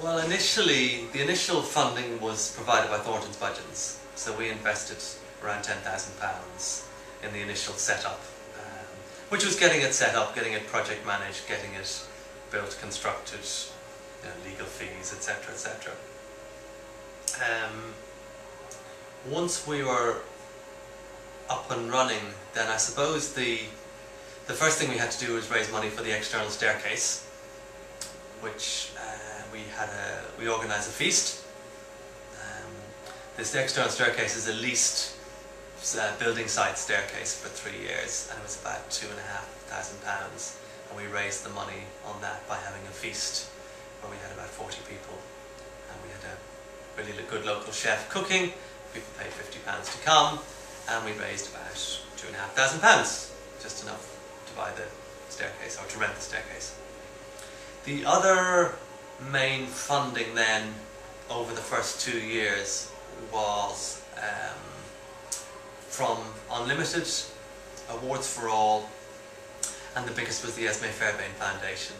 Well, initially, the initial funding was provided by Thornton's budgets, so we invested around £10,000 in the initial setup, which was getting it set up, getting it project managed, getting it built, constructed, legal fees, etc., etc. Once we were up and running, then I suppose the first thing we had to do was raise money for the external staircase, which we organised a feast. This external staircase is a leased building site staircase for 3 years, and it was about £2,500, and we raised the money on that by having a feast where we had about 40 people, and we had a really good local chef cooking. People paid £50 to come, and we raised about £2,500, just enough to buy the staircase, or to rent the staircase. The other main funding then over the first 2 years was from Unlimited, Awards for All, and the biggest was the Esme Fairbairn Foundation.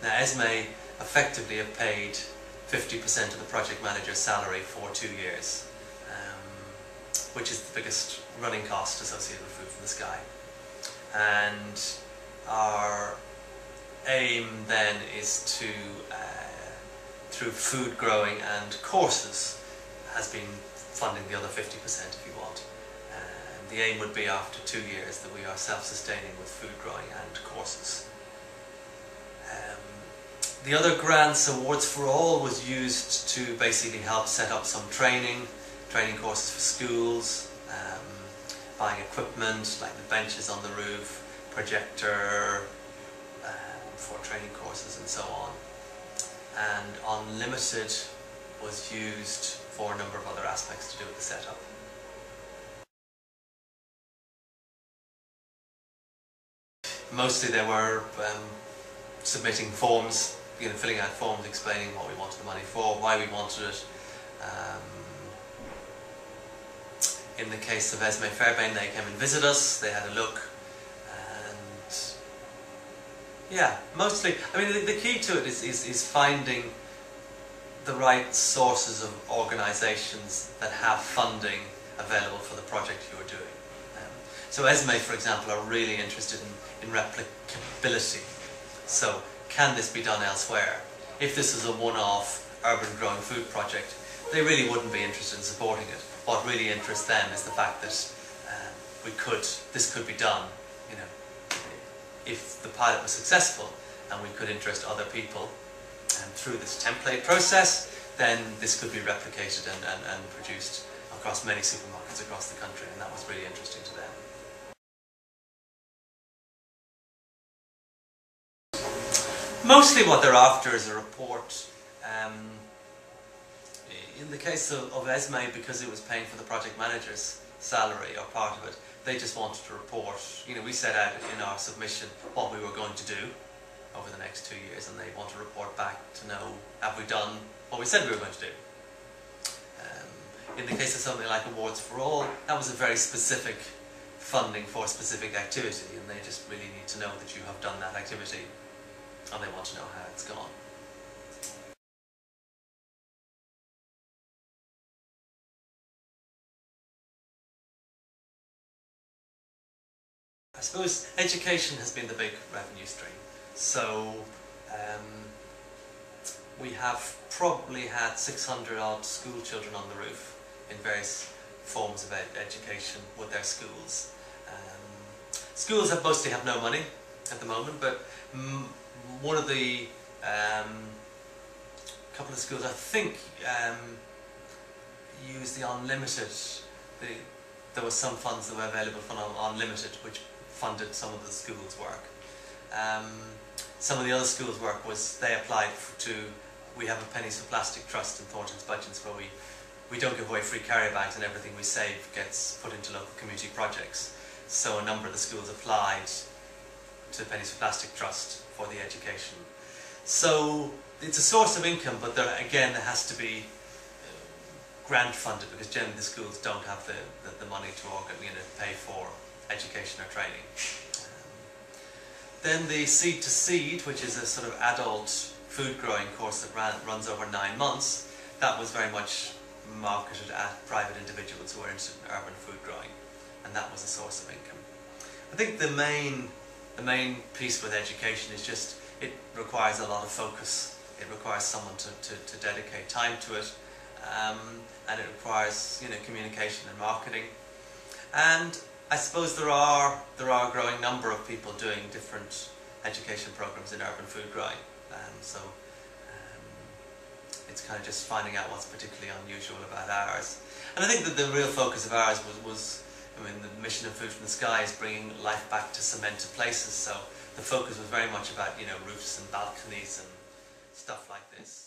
Now Esme effectively have paid 50% of the project manager's salary for 2 years, which is the biggest running cost associated with Food from the Sky. And our aim then is to, through food growing and courses, has been funding the other 50% if you want. And the aim would be after 2 years that we are self-sustaining with food growing and courses. The other grants, Awards for All, was used to basically help set up some training courses for schools, buying equipment like the benches on the roof, projector for training courses and so on. And Unlimited was used for a number of other aspects to do with the setup. Mostly they were submitting forms, filling out forms explaining what we wanted the money for, why we wanted it. In the case of Esme Fairbairn, they came and visited us, they had a look, and yeah, mostly, the key to it is finding the right sources of organisations that have funding available for the project you are doing. So Esme, for example, are really interested in replicability. So, can this be done elsewhere? If this is a one-off urban growing food project, they really wouldn't be interested in supporting it. What really interests them is the fact that this could be done. If the pilot was successful and we could interest other people, and through this template process, then this could be replicated and produced across many supermarkets across the country, and that was really interesting to them. Mostly what they're after is a report. In the case of Esme, because it was paying for the project manager's salary or part of it, they just wanted to report. We set out in our submission what we were going to do over the next 2 years, and they want to report back to know, have we done what we said we were going to do? In the case of something like Awards for All, that was a very specific funding for a specific activity, and they just really need to know that you have done that activity, and they want to know how it's gone. I suppose education has been the big revenue stream. So we have probably had 600 odd school children on the roof in various forms of education with their schools. Schools mostly have no money at the moment, but one of the couple of schools I think use the Unlimited. There were some funds that were available from Unlimited which funded some of the schools' work. Some of the other schools' work was they applied we have a Pennies for Plastic Trust in Thornton's budgets where we don't give away free carry bags, and everything we save gets put into local community projects. So a number of the schools applied to the Pennies for Plastic Trust for the education. So it's a source of income, but there has to be grant funded, because generally the schools don't have the money to pay for education or training. Then the Seed to Seed, which is a sort of adult food growing course that runs over 9 months, that was very much marketed at private individuals who are interested in urban food growing, and that was a source of income. I think the main piece with education is just it requires a lot of focus. It requires someone to dedicate time to it, and it requires communication and marketing. And I suppose there are a growing number of people doing different education programs in urban food growing. It's kind of just finding out what's particularly unusual about ours. And I think that the real focus of ours was the mission of Food from the Sky is bringing life back to cemented places. So the focus was very much about roofs and balconies and stuff like this.